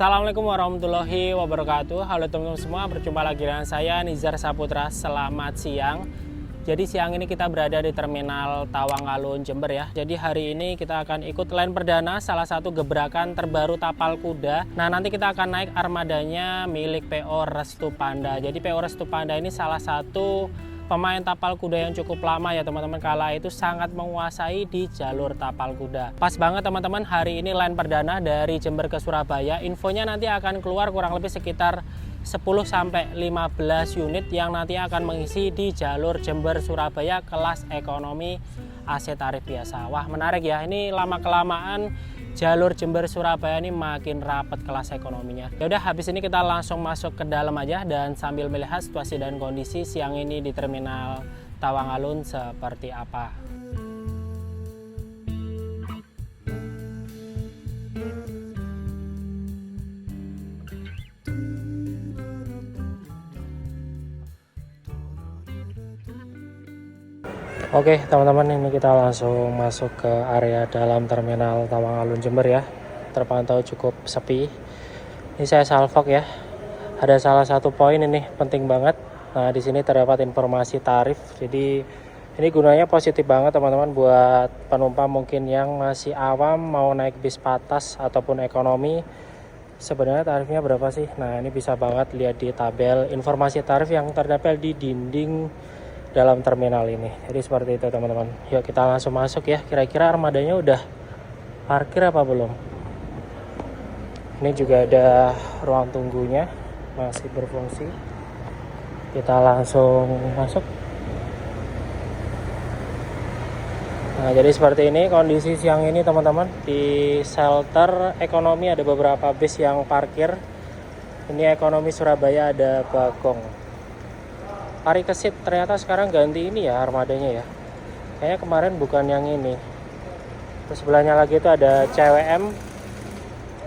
Assalamualaikum warahmatullahi wabarakatuh. Halo teman-teman semua, berjumpa lagi dengan saya Nizar Saputra. Selamat siang. Jadi siang ini kita berada di Terminal Tawang Alun, Jember ya. Jadi hari ini kita akan ikut line perdana salah satu gebrakan terbaru tapal kuda. Nah, nanti kita akan naik armadanya milik PO Restu Panda. Jadi PO Restu Panda ini salah satu pemain tapal kuda yang cukup lama ya teman-teman, kala itu sangat menguasai di jalur tapal kuda. Pas banget teman-teman, hari ini line perdana dari Jember ke Surabaya. Infonya nanti akan keluar kurang lebih sekitar 10-15 unit yang nanti akan mengisi di jalur Jember Surabaya kelas ekonomi AC tarif biasa. Wah, menarik ya, ini lama-kelamaan jalur Jember Surabaya ini makin rapat kelas ekonominya. Ya udah, habis ini kita langsung masuk ke dalam aja dan sambil melihat situasi dan kondisi siang ini di Terminal Tawang Alun seperti apa. Oke teman-teman, ini kita langsung masuk ke area dalam Terminal Tawang Alun Jember ya. Terpantau cukup sepi. Ini saya salvok ya. Ada salah satu poin ini penting banget. Nah, di sini terdapat informasi tarif. Jadi ini gunanya positif banget teman-teman buat penumpang mungkin yang masih awam mau naik bis patas ataupun ekonomi. Sebenarnya tarifnya berapa sih? Nah, ini bisa banget lihat di tabel informasi tarif yang terdapat di dinding dalam terminal ini. Jadi seperti itu teman-teman. Yuk kita langsung masuk ya. Kira-kira armadanya udah parkir apa belum? Ini juga ada ruang tunggunya, masih berfungsi. Kita langsung masuk. Nah, jadi seperti ini kondisi siang ini teman-teman. Di shelter ekonomi ada beberapa bis yang parkir. Ini ekonomi Surabaya ada Bagong. Pari Kesit ternyata sekarang ganti ini ya armadanya ya. Kayaknya kemarin bukan yang ini. Terus sebelahnya lagi itu ada CWM.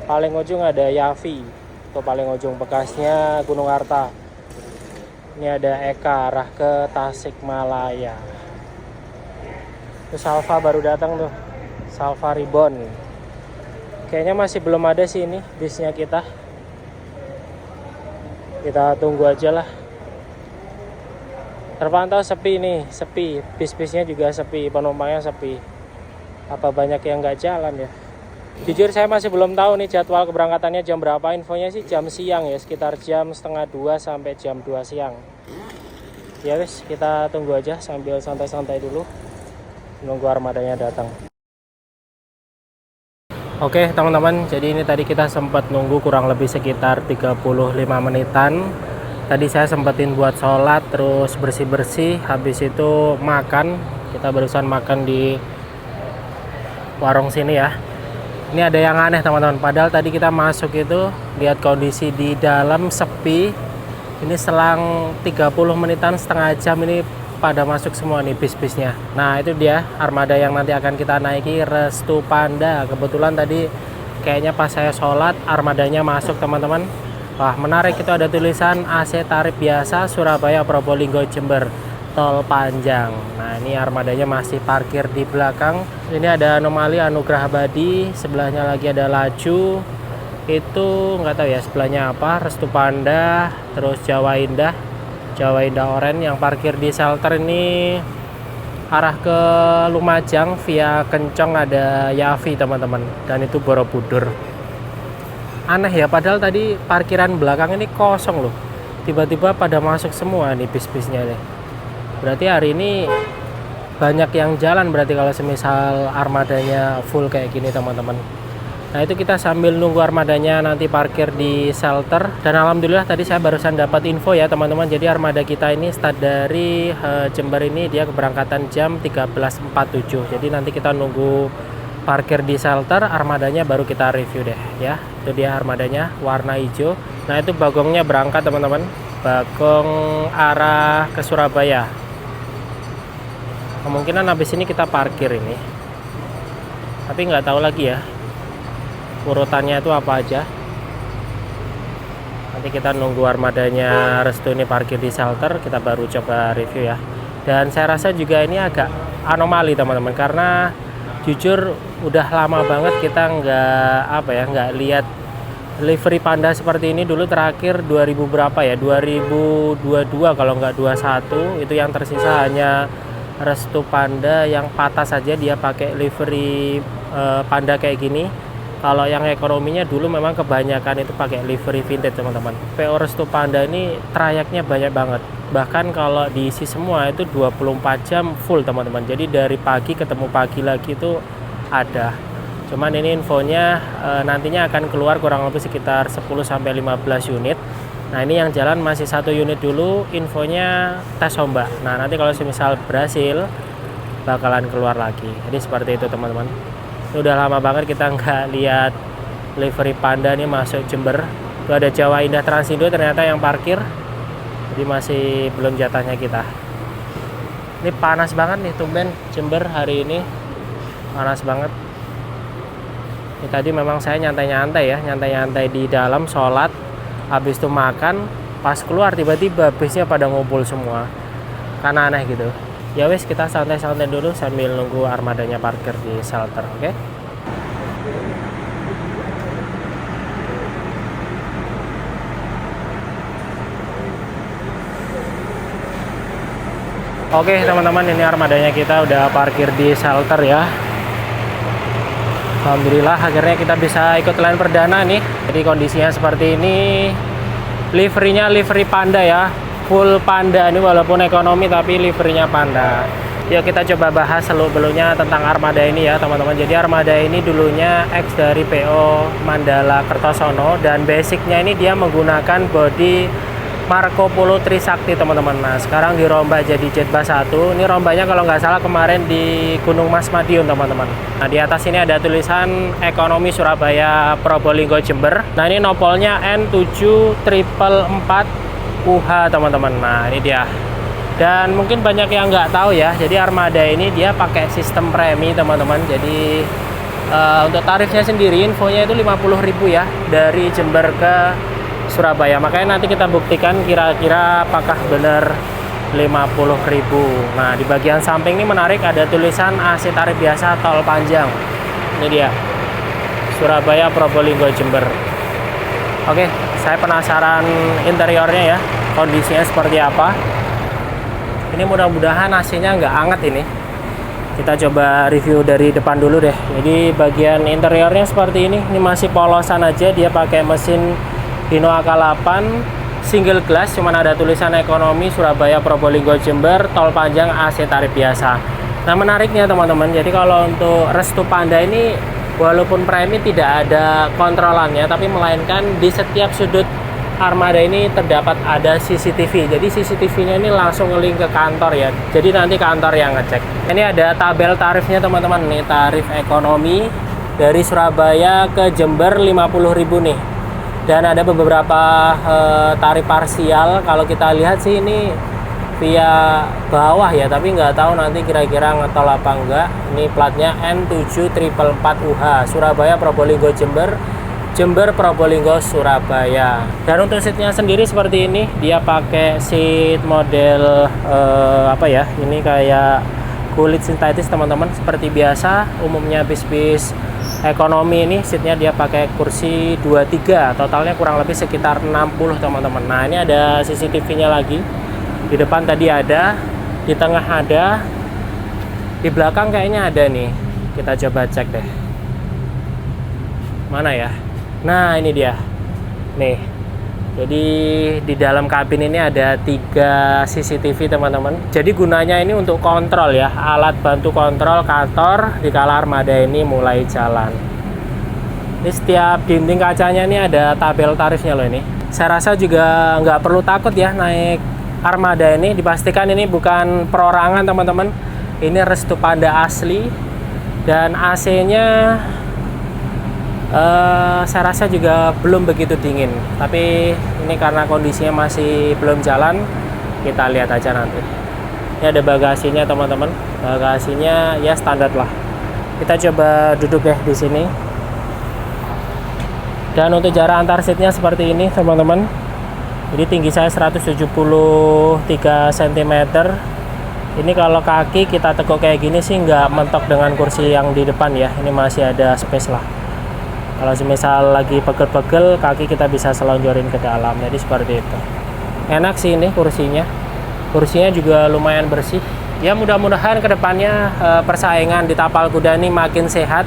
Paling ujung ada Yavi. Itu paling ujung, bekasnya Gunung Arta. Ini ada Eka arah ke Tasikmalaya. Terus Salva baru datang tuh. Salva Ribbon. Kayaknya masih belum ada sih ini bisnya kita. Kita tunggu aja lah. Terpantau sepi nih, sepi. Bis-bisnya juga sepi, penumpangnya sepi. Apa banyak yang nggak jalan ya? Jujur saya masih belum tahu nih jadwal keberangkatannya jam berapa. Infonya sih jam siang ya, sekitar jam 1:30 sampai jam 2 siang. Ya wis, kita tunggu aja sambil santai-santai dulu. Nunggu armadanya datang. Oke teman-teman, jadi ini tadi kita sempat nunggu kurang lebih sekitar 35 menitan. Tadi saya sempetin buat sholat, terus bersih-bersih, habis itu makan. Kita barusan makan di warung sini ya. Ini ada yang aneh teman-teman, padahal tadi kita masuk itu, lihat kondisi di dalam sepi. Ini selang 30 menitan, setengah jam ini pada masuk semua nih bis-bisnya. Nah itu dia armada yang nanti akan kita naiki, Restu Panda. Kebetulan tadi kayaknya pas saya sholat, armadanya masuk teman-teman. Wah menarik, itu ada tulisan AC tarif biasa Surabaya Probolinggo Jember tol panjang. Nah ini armadanya masih parkir di belakang. Ini ada anomali Anugrah Abadi, sebelahnya lagi ada Laju. Itu nggak tahu ya sebelahnya apa, Restu Panda, terus Jawa Indah Oren yang parkir di shelter ini arah ke Lumajang via Kencong ada Yavi teman-teman, dan itu Borobudur. Aneh ya, padahal tadi parkiran belakang ini kosong loh. Tiba-tiba pada masuk semua nih bis-bisnya nih. Berarti hari ini banyak yang jalan berarti kalau semisal armadanya full kayak gini teman-teman. Nah itu kita sambil nunggu armadanya nanti parkir di shelter. Dan alhamdulillah tadi saya barusan dapat info ya teman-teman. Jadi armada kita ini start dari Jember ini dia keberangkatan jam 13.47. Jadi nanti kita nunggu parkir di shelter, armadanya baru kita review deh ya. Itu dia armadanya warna hijau. Nah itu Bagongnya berangkat teman-teman, Bagong arah ke Surabaya. Kemungkinan habis ini kita parkir ini, tapi nggak tahu lagi ya urutannya itu apa aja. Nanti kita nunggu armadanya Restu ini parkir di shelter, kita baru coba review ya. Dan saya rasa juga ini agak anomali teman-teman, karena jujur udah lama banget kita nggak lihat livery Panda seperti ini dulu terakhir 2000 berapa ya, 2022 kalau nggak 21. Itu yang tersisa hanya Restu Panda yang patah saja, dia pakai livery Panda kayak gini. Kalau yang ekonominya dulu memang kebanyakan itu pakai livery vintage teman-teman. PO Restu Panda ini trayeknya banyak banget, bahkan kalau diisi semua itu 24 jam full teman-teman. Jadi dari pagi ketemu pagi lagi itu ada. Cuman ini infonya nantinya akan keluar kurang lebih sekitar 10-15 unit. Nah ini yang jalan masih 1 unit dulu, infonya tes ombak. Nah nanti kalau semisal berhasil bakalan keluar lagi. Jadi seperti itu teman-teman. Udah lama banget kita nggak lihat livery Panda nih masuk Jember. Itu ada Jawa Indah Transindo ternyata yang parkir. Jadi masih belum jatahnya kita. Ini panas banget nih tumben Jember hari ini. Panas banget. Ini tadi memang saya nyantai-nyantai ya, nyantai-nyantai di dalam sholat, habis itu makan, pas keluar tiba-tiba bisnya pada ngumpul semua, karena aneh gitu. Ya wes, kita santai-santai dulu sambil nunggu armadanya parkir di shelter, oke? Oke teman-teman, ini armadanya kita udah parkir di shelter ya. Alhamdulillah akhirnya kita bisa ikut line perdana nih. Jadi kondisinya seperti ini. Liverynya livery Panda ya, full Panda ini, walaupun ekonomi tapi liverynya Panda. Yuk kita coba bahas seluk-beluknya tentang armada ini ya teman-teman. Jadi armada ini dulunya X dari PO Mandala Kertosono, dan basicnya ini dia menggunakan bodi Marco Polo Trisakti teman-teman. Nah sekarang dirombak jadi Jetbus 1. Ini rombanya kalau nggak salah kemarin di Gunung Mas Madiun teman-teman. Nah di atas ini ada tulisan Ekonomi Surabaya Probolinggo Jember. Nah ini nopolnya N7444 UH teman-teman. Nah ini dia. Dan mungkin banyak yang nggak tahu ya, jadi armada ini dia pakai sistem premi teman-teman. Jadi untuk tarifnya sendiri infonya itu 50.000 ya dari Jember ke Surabaya. Makanya nanti kita buktikan kira-kira apakah benar 50.000. Nah di bagian samping ini menarik, ada tulisan AC tarif biasa tol panjang. Ini dia, Surabaya Probolinggo Jember. Oke, saya penasaran interiornya ya, kondisinya seperti apa. Ini mudah-mudahan AC-nya nggak anget ini. Kita coba review dari depan dulu deh. Jadi bagian interiornya seperti ini. Ini masih polosan aja, dia pakai mesin Hino AK8 single glass, cuman ada tulisan Ekonomi Surabaya Probolinggo Jember tol panjang AC tarif biasa. Nah menariknya teman-teman, jadi kalau untuk Restu Panda ini walaupun premi tidak ada kontrolannya, tapi melainkan di setiap sudut armada ini terdapat ada CCTV. Jadi CCTV-nya ini langsung nge-link ke kantor ya. Jadi nanti kantor yang ngecek. Ini ada tabel tarifnya teman-teman. Nih tarif ekonomi dari Surabaya ke Jember 50.000 nih. Dan ada beberapa tarif parsial. Kalau kita lihat sih ini via bawah ya, tapi nggak tahu nanti kira-kira ngetol apa enggak. Ini platnya N7444 UH Surabaya Probolinggo Jember, Jember Probolinggo Surabaya. Dan untuk seatnya sendiri seperti ini, dia pakai seat model apa ya, ini kayak kulit sintetis teman-teman. Seperti biasa umumnya bis-bis ekonomi ini seatnya dia pakai kursi 23, totalnya kurang lebih sekitar 60 teman-teman. Nah ini ada CCTV-nya lagi. Di depan tadi ada, di tengah ada, di belakang kayaknya ada nih. Kita coba cek deh. Mana ya? Nah ini dia. Nih. Jadi di dalam kabin ini ada 3 CCTV teman-teman. Jadi gunanya ini untuk kontrol ya, alat bantu kontrol kantor di kala armada ini mulai jalan. Ini setiap dinding kacanya ini ada tabel tarifnya loh ini. Saya rasa juga nggak perlu takut ya naik armada ini. Dipastikan ini bukan perorangan teman-teman. Ini Restu Panda asli. Dan AC-nya saya rasa juga belum begitu dingin, tapi ini karena kondisinya masih belum jalan, kita lihat aja nanti. Ini ada bagasinya teman-teman, bagasinya ya standar lah. Kita coba duduk deh di sini. Dan untuk jarak antar seatnya seperti ini teman-teman. Jadi tinggi saya 173 cm. Ini kalau kaki kita tekuk kayak gini sih nggak mentok dengan kursi yang di depan ya. Ini masih ada space lah. Kalau semisal lagi pegel-pegel, kaki kita bisa selonjorin ke dalam. Jadi seperti itu. Enak sih ini kursinya. Kursinya juga lumayan bersih. Ya mudah-mudahan kedepannya persaingan di tapal kuda ini makin sehat.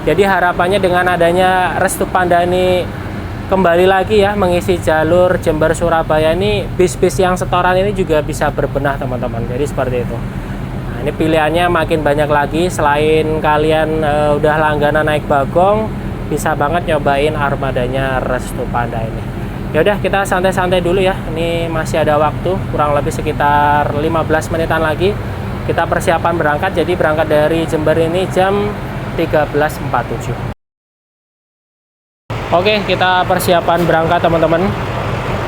Jadi harapannya dengan adanya Restu Panda ini kembali lagi ya mengisi jalur Jember Surabaya ini, bis-bis yang setoran ini juga bisa berbenah teman-teman. Jadi seperti itu. Nah, ini pilihannya makin banyak lagi. Selain kalian udah langganan naik Bagong, bisa banget nyobain armadanya Restu Panda ini. Ya udah, kita santai-santai dulu ya. Ini masih ada waktu, kurang lebih sekitar 15 menitan lagi. Kita persiapan berangkat. Jadi berangkat dari Jember ini jam 13.47. Oke, kita persiapan berangkat teman-teman.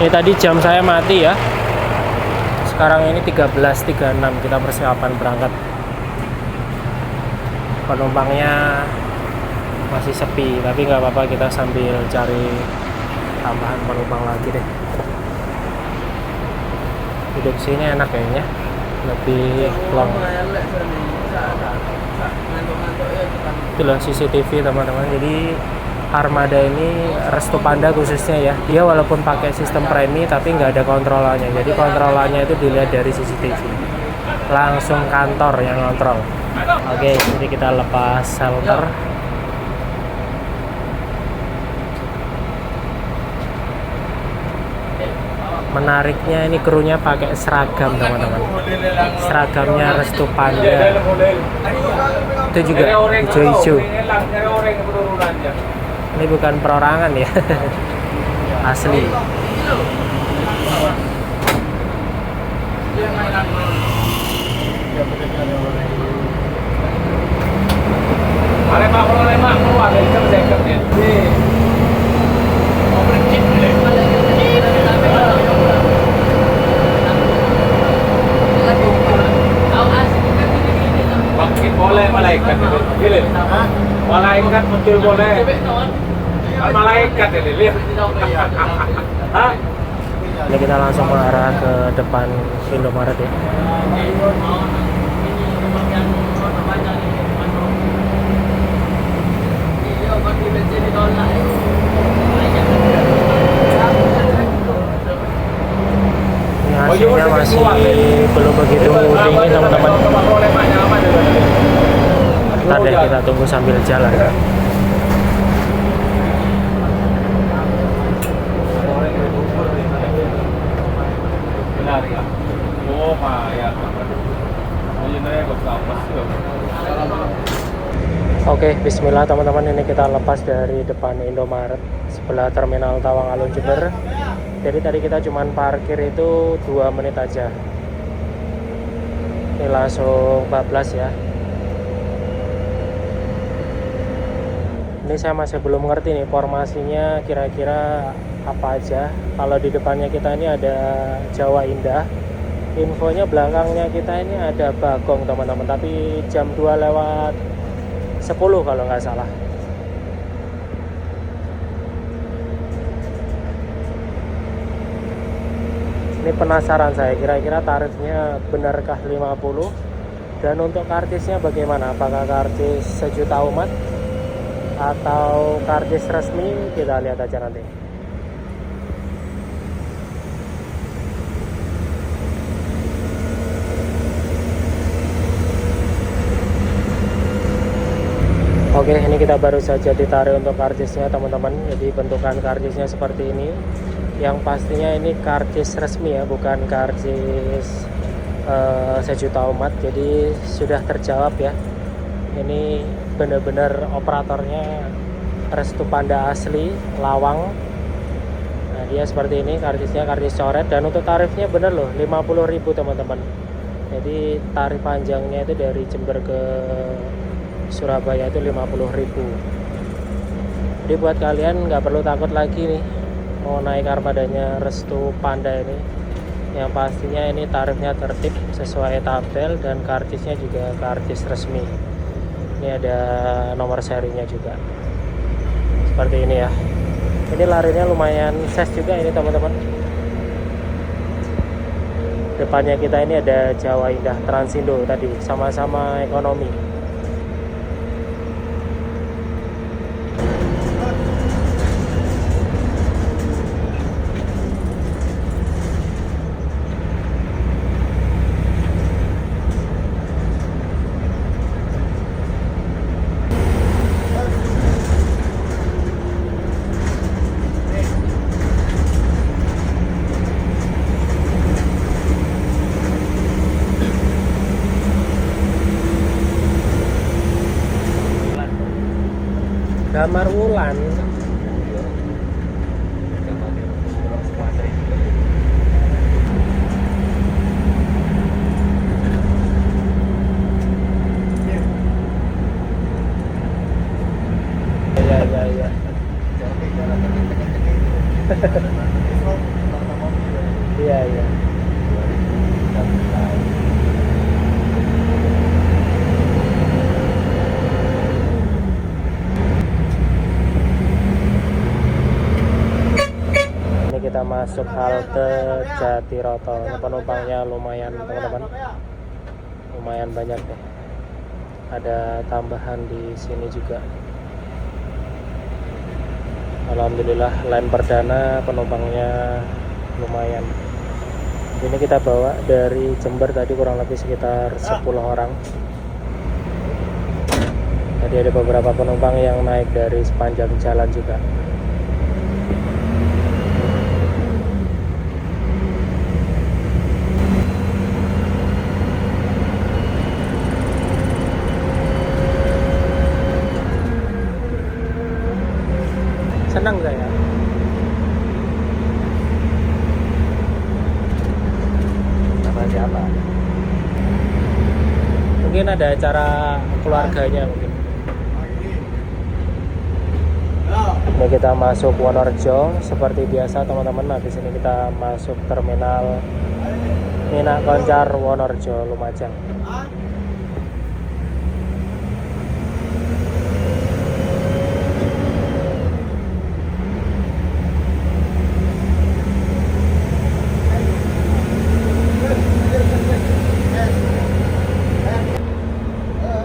Ini tadi jam saya mati ya. Sekarang ini 13.36, kita persiapan berangkat. Penumpangnya masih sepi, tapi nggak apa-apa, kita sambil cari tambahan penumpang lagi deh. Duduk sini enak kayaknya, lebih long. Itulah CCTV teman-teman. Jadi armada ini Restu Panda khususnya ya, dia walaupun pakai sistem premi tapi nggak ada kontrolannya. Jadi kontrolannya itu dilihat dari CCTV, langsung kantor yang ngontrol. Oke, jadi kita lepas shelter. Menariknya ini krunya pakai seragam teman-teman. Seragamnya Restu Panda. Itu juga hijau-hijau. Ini bukan perorangan ya. Asli. Boleh malaikat ini, malaikat muncul boleh, malaikat ini lihat. Ini kita langsung mengarah ke depan Indomaret ya. Ini hasilnya masih belum begitu tinggi teman-teman. Ntar deh kita tunggu sambil jalan. Oke, bismillah teman-teman, ini kita lepas dari depan Indomaret sebelah Terminal Tawang Alun Jember. Jadi tadi kita cuman parkir itu 2 menit aja. Ini langsung bablas ya. Ini saya masih belum ngerti nih formasinya kira-kira apa aja. Kalau di depannya kita ini ada Jawa Indah, infonya belakangnya kita ini ada Bagong teman-teman, tapi jam 2:10 kalau nggak salah. Ini penasaran saya, kira-kira tarifnya benarkah 50? Dan untuk kartisnya bagaimana? Apakah kartis sejuta umat atau kartis resmi? Kita lihat aja nanti. Oke, ini kita baru saja ditarik untuk kartisnya teman-teman. Jadi bentukan kartisnya seperti ini. Yang pastinya ini kartis resmi ya, bukan kartis sejuta umat. Jadi sudah terjawab ya. Ini benar-benar operatornya Restu Panda asli Lawang. Nah, dia seperti ini kartisnya, kartis coret. Dan untuk tarifnya bener loh, 50.000 teman-teman. Jadi tarif panjangnya itu dari Jember ke Surabaya itu 50.000. Jadi buat kalian nggak perlu takut lagi nih mau naik armadanya Restu Panda ini. Yang pastinya ini tarifnya tertib sesuai tabel dan kartisnya juga kartis resmi. Ini ada nomor serinya juga seperti ini ya. Ini larinya lumayan ses juga ini teman-teman. Depannya kita ini ada Jawa Indah, Transindo tadi, sama-sama ekonomi. Damar Wulan. Iya. Iya. Ini kita masuk halte Jatiroto. Ini penumpangnya lumayan teman-teman. Lumayan banyak deh. Ada tambahan di sini juga. Alhamdulillah line perdana penumpangnya lumayan. Ini kita bawa dari Jember tadi kurang lebih sekitar 10 orang. Tadi ada beberapa penumpang yang naik dari sepanjang jalan juga. Senang saya. Sama siapa? Mungkin ada acara keluarganya mungkin. Ini kita masuk Wonorejo seperti biasa teman-teman. Habis ini kita masuk terminal Mina Koncar Wonorejo Lumajang.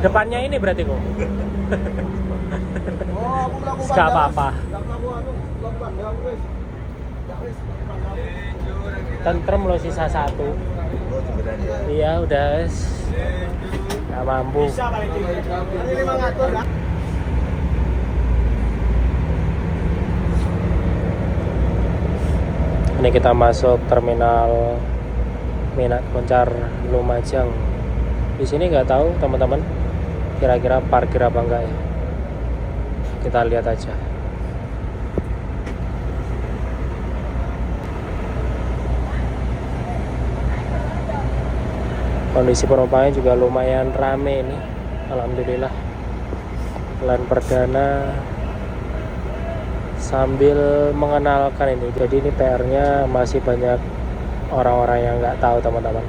Depannya ini berarti kok. Gak apa-apa. Tentrem lo sisa 1. Iya udah nggak mampu. Ini kita masuk terminal Mina Koncar Lumajang. Di sini nggak tahu teman-teman kira-kira parkir apa enggak ya. Kita lihat aja. Kondisi penumpangnya juga lumayan rame ini. Alhamdulillah. Line perdana sambil mengenalkan ini. Jadi ini PR-nya masih banyak orang-orang yang nggak tahu teman-teman.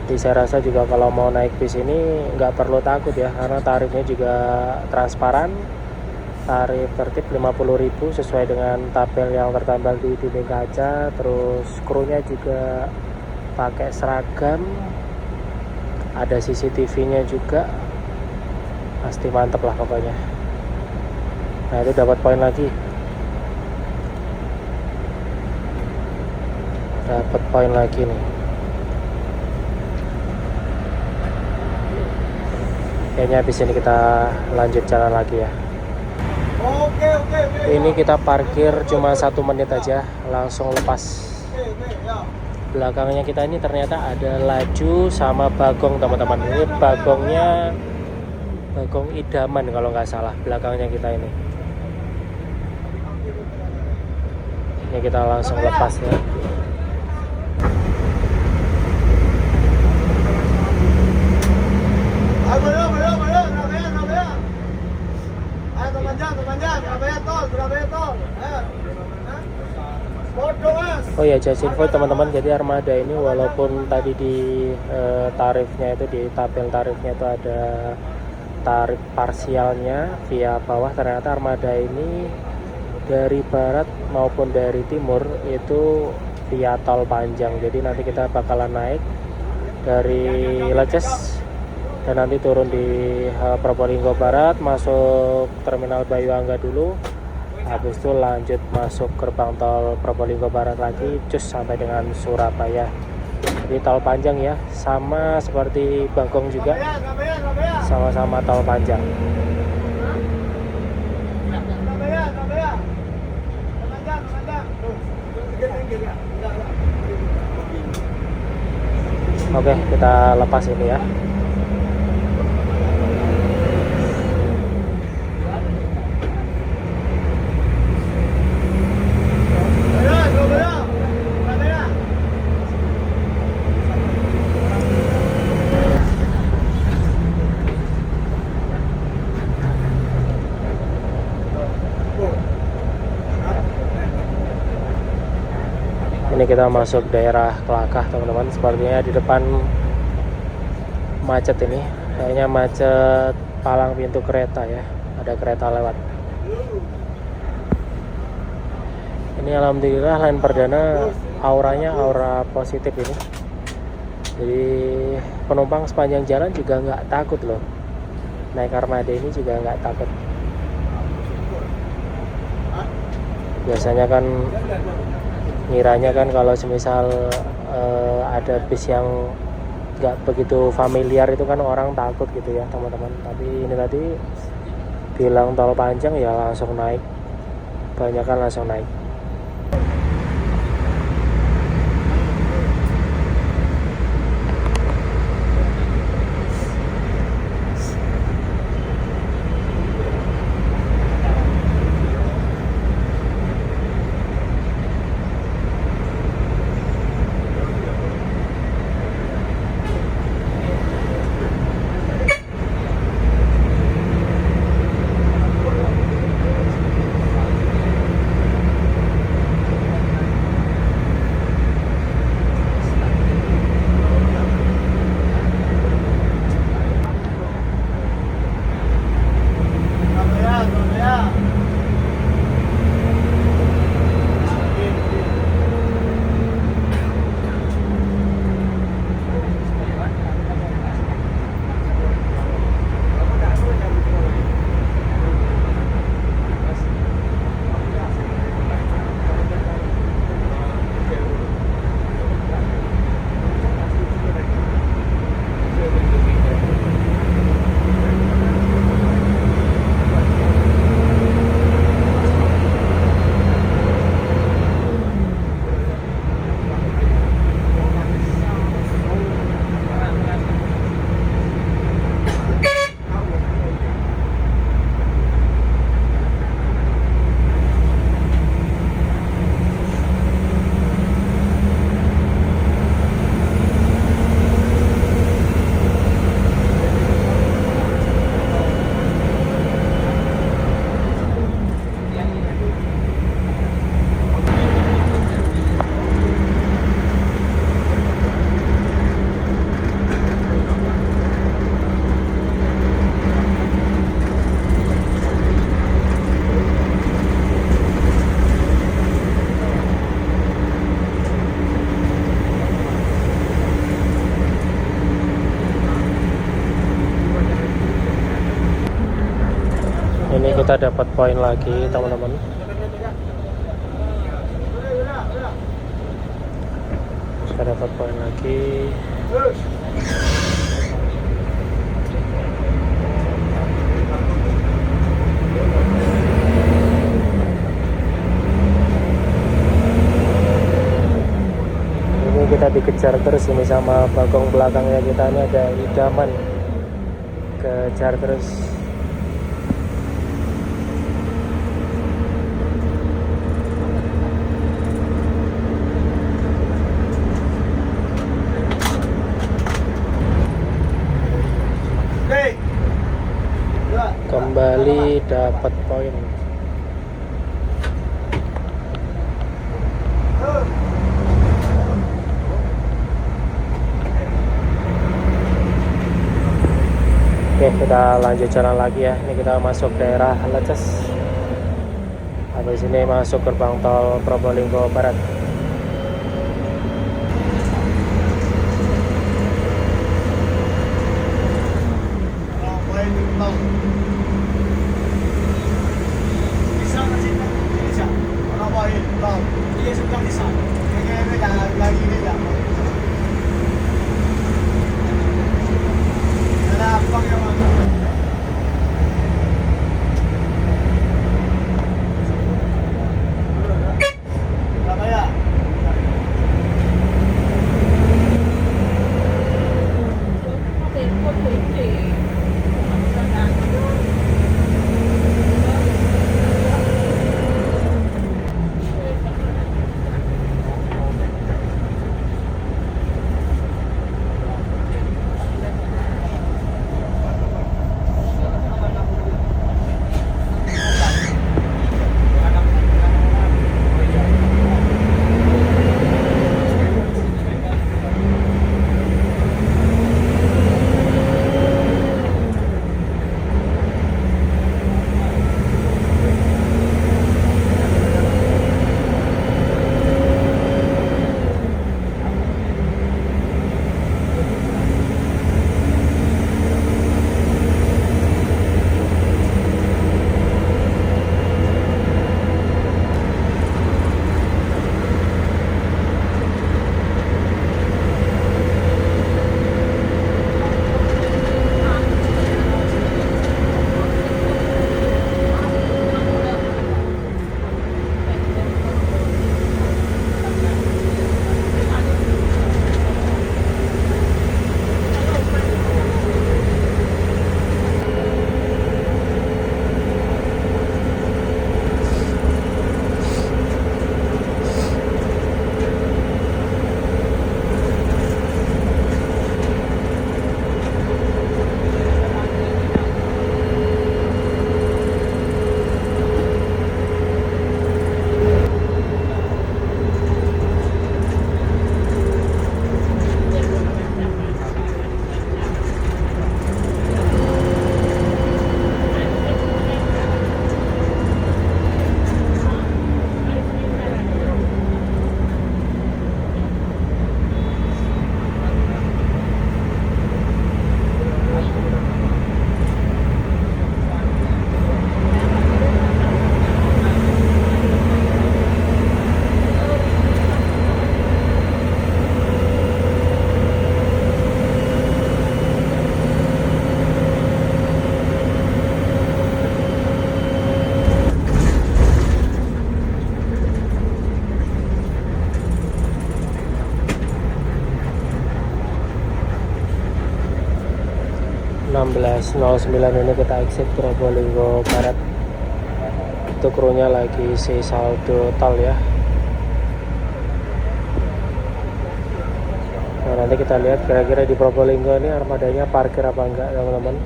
Jadi saya rasa juga kalau mau naik bis ini nggak perlu takut ya, karena tarifnya juga transparan. Tarif tertib 50.000 sesuai dengan tabel yang tertambal di dinding kaca. Terus krunya juga pakai seragam, ada CCTV-nya juga, pasti mantep lah pokoknya. Nah itu dapat poin lagi, dapat poin lagi nih. Kayaknya habis ini kita lanjut jalan lagi ya. Oke. Ini kita parkir cuma 1 menit aja, langsung lepas. Belakangnya kita ini ternyata ada laju sama bagong teman-teman. Ini bagongnya bagong idaman kalau nggak salah, belakangnya kita ini. Ini kita langsung lepas ya. Oh ya, just info teman-teman, jadi armada ini walaupun tadi di tarifnya itu, di tabel tarifnya itu ada tarif parsialnya via bawah, ternyata armada ini dari barat maupun dari timur itu via tol panjang. Jadi nanti kita bakalan naik dari Leces dan nanti turun di Probolinggo Barat, masuk terminal Bayuangga dulu. Habis itu lanjut masuk gerbang tol Probolinggo Barat lagi, cus sampai dengan Surabaya. Jadi tol panjang ya, sama seperti Bagong juga, sama-sama tol panjang. Oke, kita lepas ini ya. Ini kita masuk daerah Kelakah teman-teman. Sepertinya di depan macet ini. Kayaknya macet palang pintu kereta ya. Ada kereta lewat. Ini alhamdulillah line perdana auranya aura positif ini. Jadi penumpang sepanjang jalan juga nggak takut loh. Naik armada ini juga nggak takut. Biasanya kan ngiranya kan kalau semisal ada bis yang nggak begitu familiar itu kan orang takut gitu ya teman-teman. Tapi ini tadi bilang tol panjang ya langsung naik, banyak kan langsung naik. Ini kita dapat poin lagi teman-teman. Kita dapat poin lagi. Ini kita dikejar terus ini sama bagong belakangnya kita, ini ada idaman. Kejar terus. Kembali dapat poin. Oke, kita lanjut jalan lagi ya. Ini kita masuk daerah Leces. Habis ini masuk gerbang tol Probolinggo Barat. 16.09 ini kita exit Probolinggo Barat. Itu krunya lagi si saldo tol ya. Nah, nanti kita lihat kira-kira di Probolinggo ini armadanya parkir apa enggak teman-teman.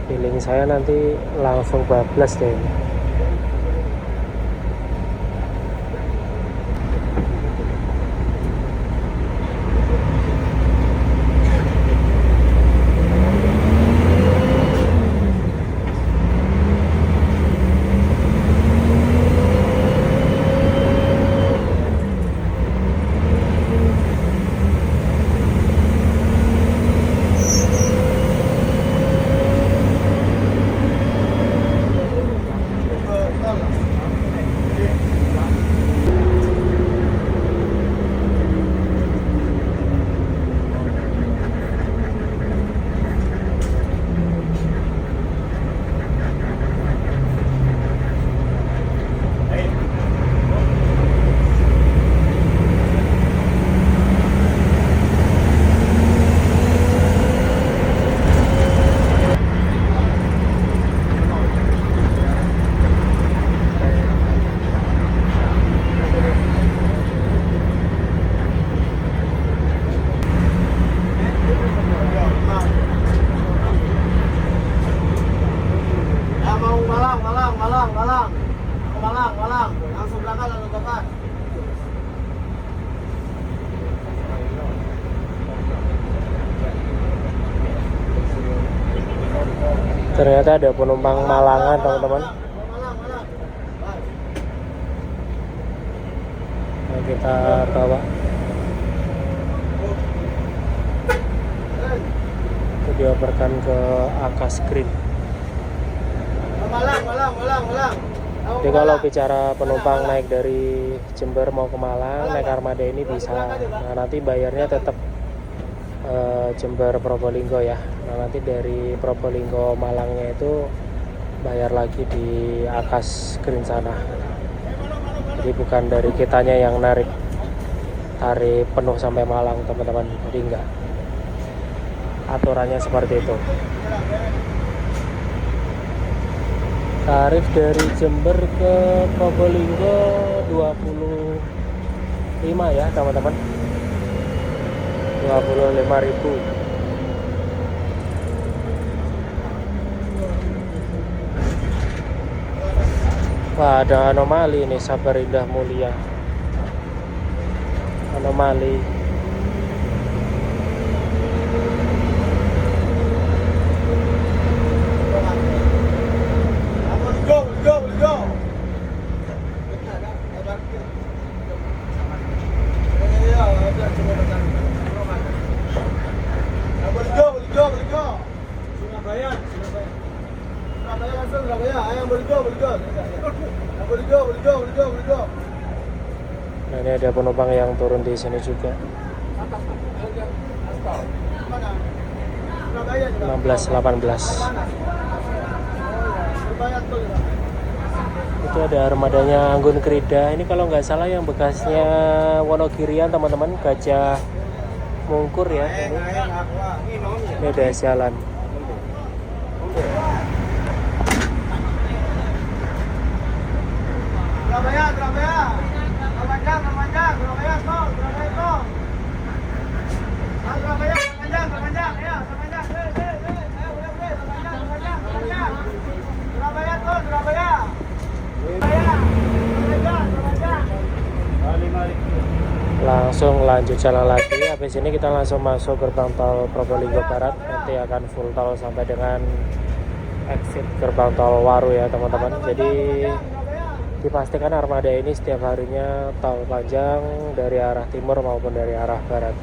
Feeling saya nanti langsung bablas deh ini. Malang. Langsung berangkat, langsung berangkat. Ternyata ada penumpang Malangan teman-teman. Nah, kita bawa itu dioperkan ke Akas Green. Malang. Jadi kalau bicara penumpang naik dari Jember mau ke Malang naik armada ini bisa. Nah, nanti bayarnya tetap Jember Probolinggo ya. Nah, nanti dari Probolinggo Malangnya itu bayar lagi di Akas Green sana. Jadi bukan dari kitanya yang narik tarif penuh sampai Malang teman-teman. Jadi enggak. Aturannya seperti itu. Tarif dari Jember ke Probolinggo 25 ya teman-teman. 25.000. Wah, ada anomali nih, Sabar Indah Mulia. Anomali. Go. Surabaya langsung Surabaya. Ayo boleh go. Nah, ini ada penumpang yang turun di sini juga. 16-18. Itu ada armadanya Anggun Krida. Ini kalau nggak salah yang bekasnya Wonogirian teman-teman, Gajah Mungkur ya. Ini ada jalan. Surabaya. Terpanjang. Surabaya tol. Terpanjang. Ayo, terpanjang. Surabaya tol, Surabaya. Langsung lanjut jalan lagi. Habis ini kita langsung masuk gerbang tol Probolinggo Barat. Nanti akan full tol sampai dengan exit gerbang tol Waru ya teman-teman. Jadi dipastikan armada ini setiap harinya tol panjang dari arah timur maupun dari arah barat.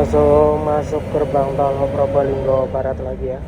langsung masuk gerbang tol Probolinggo Barat lagi ya.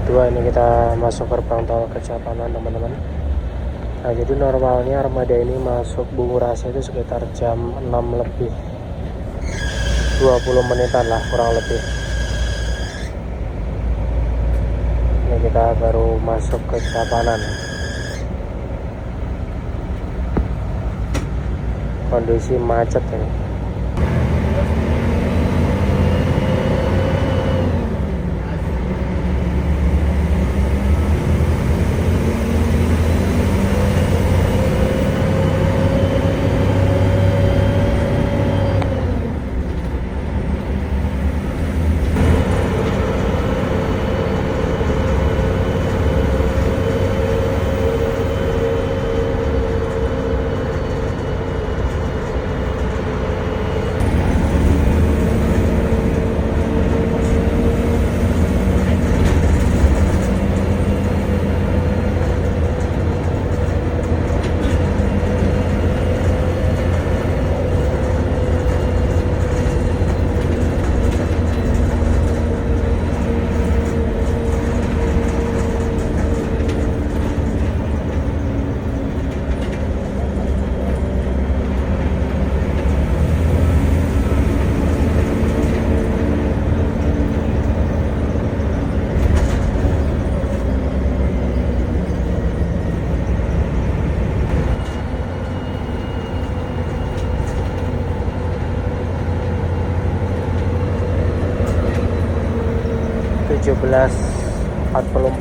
Dua ini kita masuk gerbang tol Kecapanan teman-teman. Nah jadi normalnya armada ini masuk Bungurasi itu sekitar jam 6 lebih 20 menitan lah kurang lebih. Ini kita baru masuk ke Kecapanan. Kondisi macet ini.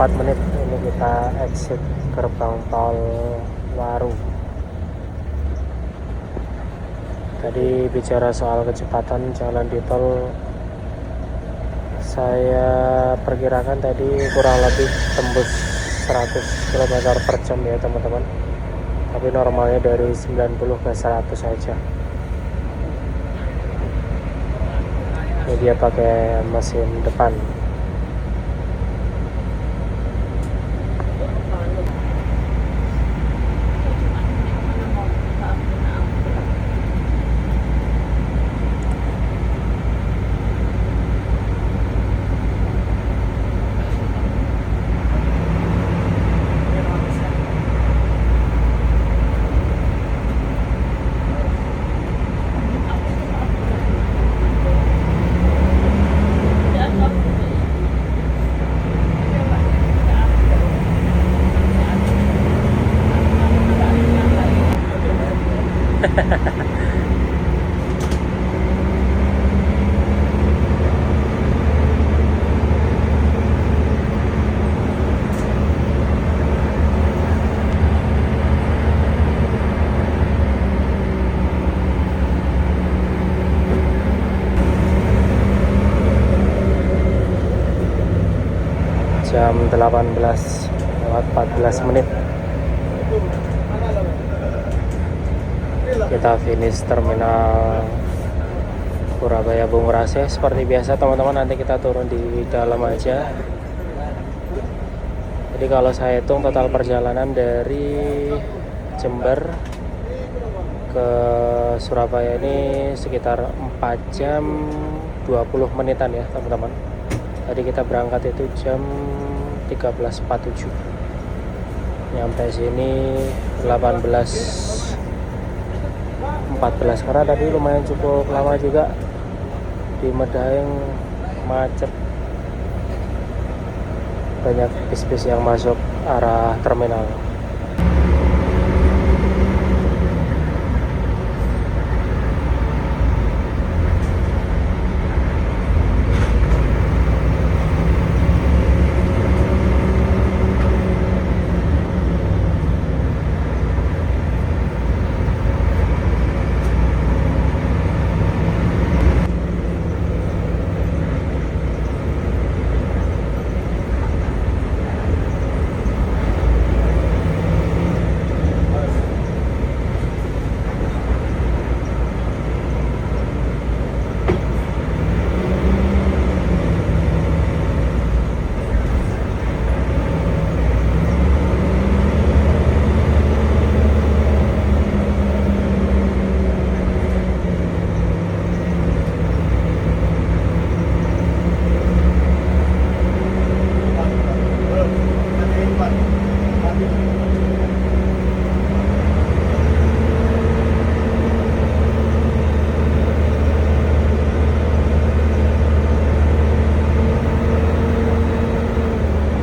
Menit ini kita exit gerbang tol Waru. Tadi bicara soal kecepatan jalan di tol Saya perkirakan tadi kurang lebih tembus 100 km per jam ya teman-teman, tapi normalnya dari 90 ke 100 saja. Ini dia pakai mesin depan. Jam 18:14 kita finish terminal Surabaya Bung Rase. Seperti biasa teman-teman, nanti kita turun di dalam aja. Jadi kalau saya hitung total perjalanan dari Jember ke Surabaya ini sekitar 4 jam 20 menitan ya teman-teman. Tadi kita berangkat itu jam 13.47, nyampe sini 18.14, karena tadi lumayan cukup lama juga di Medaeng, macet, banyak bis-bis yang masuk arah terminal.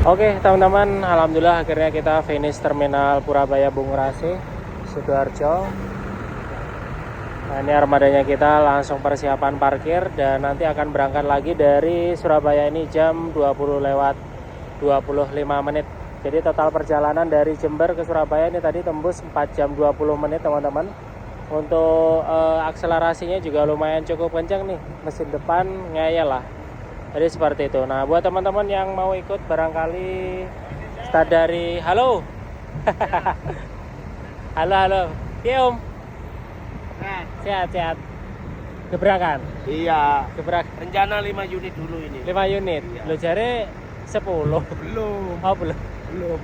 Oke teman-teman, alhamdulillah akhirnya kita finish terminal Purabaya Bung Rase, Sidoarjo. Nah, ini armadanya kita langsung persiapan parkir dan nanti akan berangkat lagi dari Surabaya ini jam 20:25. Jadi total perjalanan dari Jember ke Surabaya ini tadi tembus 4 jam 20 menit teman-teman. Untuk akselerasinya juga lumayan cukup kencang nih, mesin depan ngeyel lah. Jadi seperti itu. Nah, buat teman-teman yang mau ikut barangkali start dari halo. halo. Iya, Om. Sehat. Gebrakan. Iya. Gebrak. Rencana 5 unit dulu ini. 5 unit. Iya. Lo jare 10. Belum. Oh, belum. 5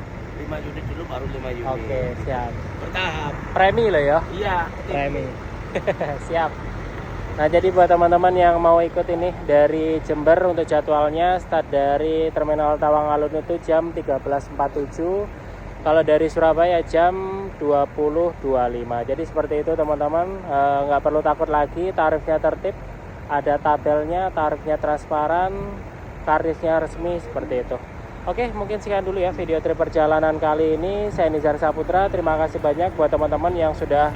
unit dulu baru 5 unit. Oke, siap. Bertahap. Premi lo ya. Iya. Premi. Siap. Nah, jadi buat teman-teman yang mau ikut ini dari Jember, untuk jadwalnya start dari Terminal Tawang Alun itu jam 13.47. Kalau dari Surabaya jam 20.25. Jadi seperti itu teman-teman, nggak perlu takut lagi, tarifnya tertib, ada tabelnya, tarifnya transparan, tarifnya resmi, seperti itu. Oke, mungkin sekian dulu ya video trip perjalanan kali ini. Saya Nizar Saputra, terima kasih banyak buat teman-teman yang sudah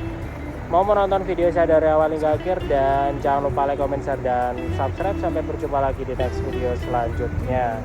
mau menonton video saya dari awal hingga akhir, dan jangan lupa like, comment, share, dan subscribe. Sampai berjumpa lagi di next video selanjutnya.